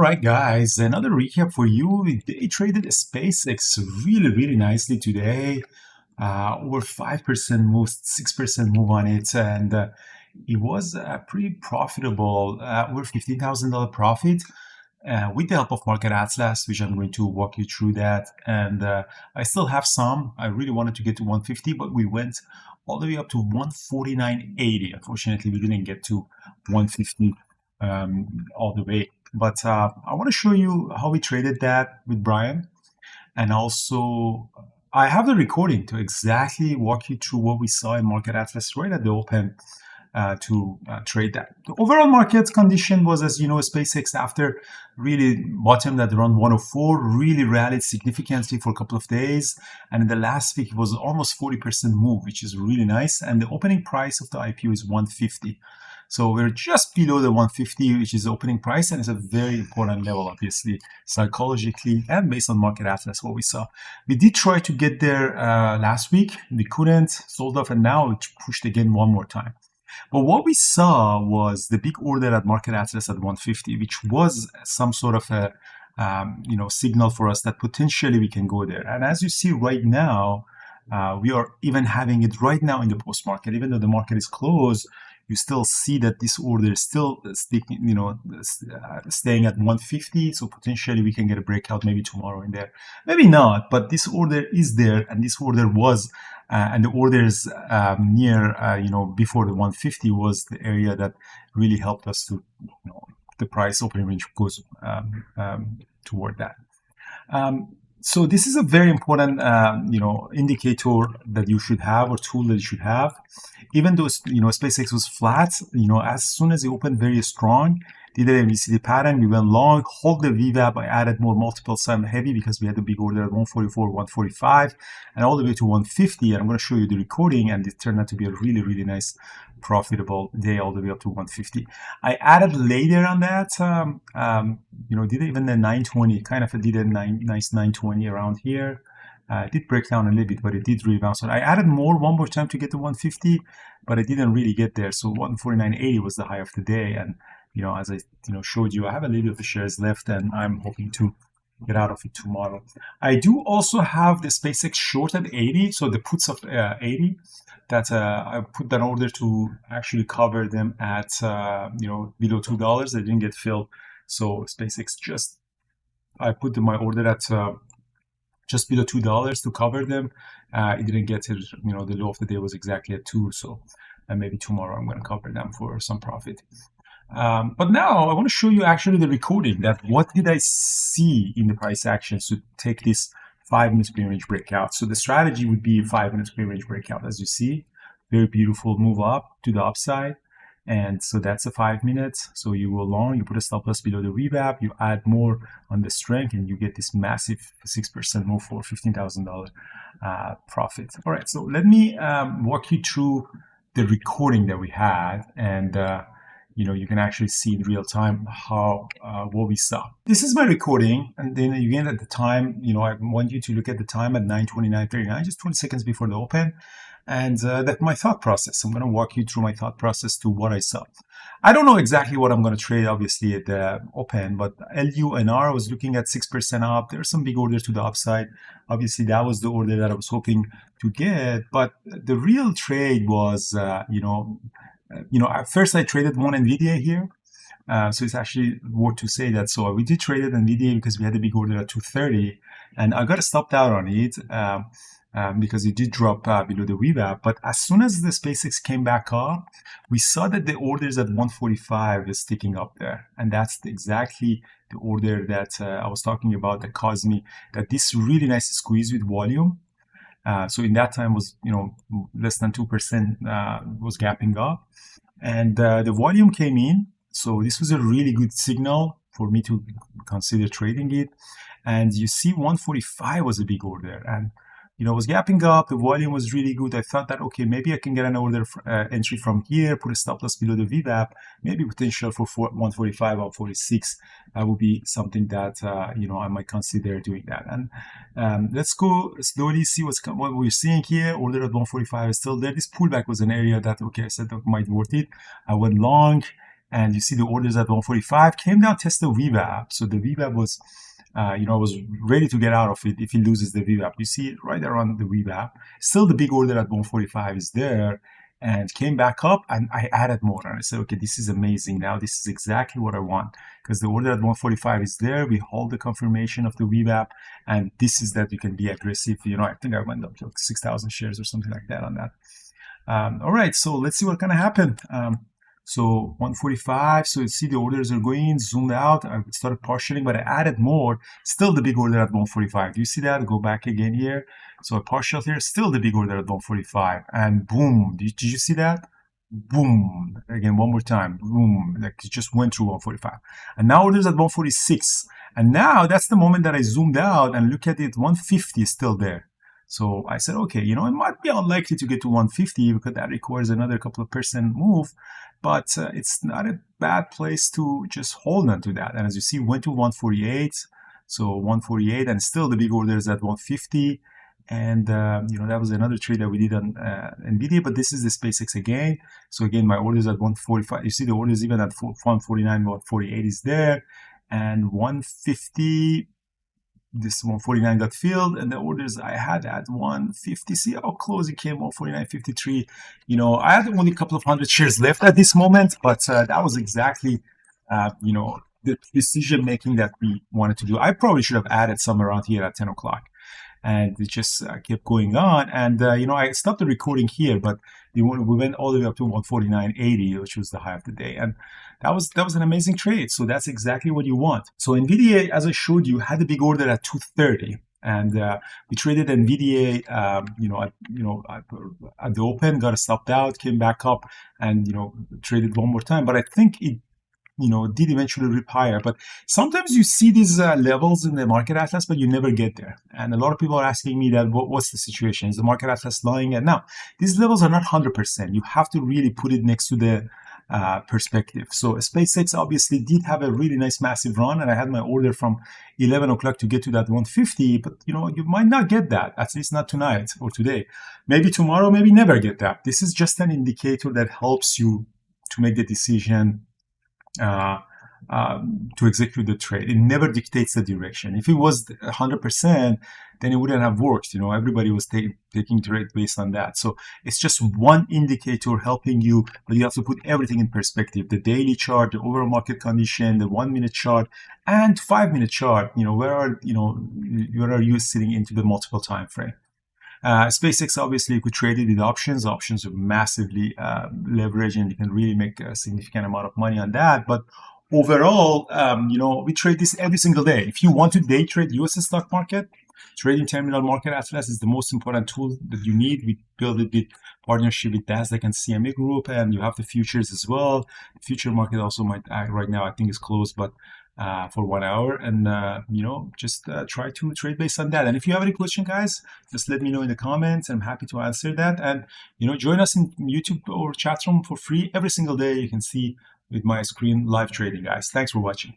right, guys, another recap for you. They traded SpaceX really nicely today. Over 5% move, 6% move on it, and it was pretty profitable, over $15,000 profit. With the help of Market Atlas, which I'm going to walk you through that. And I still have some. I really wanted to get to 150, but we went all the way up to 149.80. Unfortunately, we didn't get to 150 all the way. But I want to show you how we traded that with Brian. And also, I have the recording to exactly walk you through what we saw in Market Atlas right at the open to trade that. The overall market condition was, as you know, SpaceX after really bottomed at around 104, really rallied significantly for a couple of days. And in the last week, it was almost 40% move, which is really nice. And the opening price of the IPO is 150. So we're just below the 150, which is the opening price, and it's a very important level, obviously, psychologically and based on Market Atlas, what we saw. We did try to get there last week. We couldn't, sold off, and now it pushed again one more time. But what we saw was the big order at Market Atlas at 150, which was some sort of a signal for us that potentially we can go there. And as you see right now, we are even having it right now in the post market, even though the market is closed. You still see that this order is still sticking, staying at 150. So potentially we can get a breakout maybe tomorrow in there. Maybe not, but this order is there, and this order was, and the orders near, before the 150 was the area that really helped us to, the price opening range goes toward that. So this is a very important, indicator that you should have, or tool that you should have. Even though, SpaceX was flat, as soon as it opened very strong, did an MACD pattern, we went long, hold the VWAP. I added more multiple sum heavy because we had a big order at 144, 145, and all the way to 150. And I'm going to show you the recording, and it turned out to be a really nice, profitable day all the way up to 150. I added later on that, did even the 920, kind of did a nice 920 around here. It did break down a little bit, but it did rebound. So I added more one more time to get to 150, but I didn't really get there. So 149.80 was the high of the day. And, as I showed you, I have a little bit of the shares left, and I'm hoping to get out of it tomorrow. I do also have the SpaceX short at 80, so the puts of 80. That I put that order to actually cover them at below $2. They didn't get filled, so SpaceX I put my order at just below $2 to cover them. It didn't get to, the low of the day was exactly at 2, so maybe tomorrow I'm going to cover them for some profit. But now I want to show you actually the recording, that what did I see in the price actions to take this 5-minute screen range breakout. So the strategy would be a 5-minute screen range breakout. As you see, very beautiful move up to the upside. And so that's a 5 minutes. So you go long, you put a stop loss below the VWAP, you add more on the strength, and you get this massive 6% move for $15,000 profit. All right, so let me walk you through the recording that we had, and you can actually see in real time how what we saw. This is my recording, and then again at the time, I want you to look at the time at 9:29:39, just 20 seconds before the open, and that's my thought process. I'm going to walk you through my thought process to what I saw. I don't know exactly what I'm going to trade, obviously, at the open, but LUNR was looking at 6% up. There's some big orders to the upside. Obviously, that was the order that I was hoping to get, but the real trade was, at first I traded one NVIDIA here. So it's actually worth to say that. So we did trade NVIDIA because we had a big order at 230, and I got stopped out on it because it did drop below the VWAP. But as soon as the SpaceX came back up, we saw that the orders at 145 is sticking up there. And that's exactly the order that I was talking about that caused me that this really nice squeeze with volume. So in that time was, less than 2% was gapping up, and the volume came in. So this was a really good signal for me to consider trading it. And you see 145 was a big order, and was gapping up. The volume was really good. I thought that, okay, maybe I can get an order entry from here, put a stop loss below the VWAP, maybe potential for 145 or 46. That would be something that, I might consider doing that. And let's go slowly see what we're seeing here. Order at 145 is still there. This pullback was an area that, okay, I said that might worth it. I went long. and you see the orders at 145, came down, tested the VWAP. So the VWAP was, was ready to get out of it if he loses the VWAP. You see it right around the VWAP. Still the big order at 145 is there, and came back up, and I added more. And I said, okay, this is amazing. Now this is exactly what I want, because the order at 145 is there. We hold the confirmation of the VWAP, and this is that you can be aggressive. I think I went up to like 6,000 shares or something like that on that. All right, so let's see what's gonna happen. So 145, so you see the orders are going, zoomed out. I started partialing, but I added more. Still the big order at 145. Do you see that? Go back again here. So I partial here, still the big order at 145. And boom, did you see that? Boom, again, one more time, boom, like it just went through 145. And now orders at 146. And now that's the moment that I zoomed out and look at it, 150 is still there. So I said, okay, it might be unlikely to get to 150 because that requires another couple of percent move, but it's not a bad place to just hold on to that. And as you see, went to 148, so 148, and still the big orders at 150. And that was another trade that we did on NVIDIA, but this is the SpaceX again. So again, my orders at 145. You see the orders even at 149, 148 is there, and 150. This 149 got filled, and the orders I had at 150. See how close it came, 149.53. I had only a couple of hundred shares left at this moment, but that was exactly, the decision making that we wanted to do. I probably should have added some around here at 10 o'clock. And it just kept going on. And, I stopped the recording here, but we went all the way up to 149.80, which was the high of the day. And that was an amazing trade. So that's exactly what you want. So NVIDIA, as I showed you, had a big order at 230. And we traded NVIDIA, at the open, got stopped out, came back up, and, traded one more time. But I think it did eventually rip higher. But sometimes you see these levels in the market atlas, but you never get there. And a lot of people are asking me that, what's the situation? Is the market atlas lying? And now, these levels are not 100%. You have to really put it next to the perspective. So SpaceX obviously did have a really nice massive run, and I had my order from 11 o'clock to get to that 150, but you might not get that, at least not tonight or today. Maybe tomorrow, maybe never get that. This is just an indicator that helps you to make the decision to execute the trade. It never dictates the direction. If it was 100%, then it wouldn't have worked. Everybody was taking trade based on that. So it's just one indicator helping you, but you have to put everything in perspective: the daily chart, the overall market condition, the 1-minute chart, and 5-minute chart. Where are you sitting into the multiple time frame? SpaceX, obviously, you could trade it with options. Options are massively leveraged, and you can really make a significant amount of money on that. But overall, we trade this every single day. If you want to day trade US stock market, Trading Terminal Market Atlas is the most important tool that you need. We build it with partnership with Nasdaq and CME Group, and you have the futures as well. The future market also might, right now, I think is closed, but for 1 hour, and just try to trade based on that. And if you have any question, guys, just let me know in the comments. I'm happy to answer that. And join us in YouTube or chat room for free every single day. You can see with my screen live trading, guys. Thanks for watching.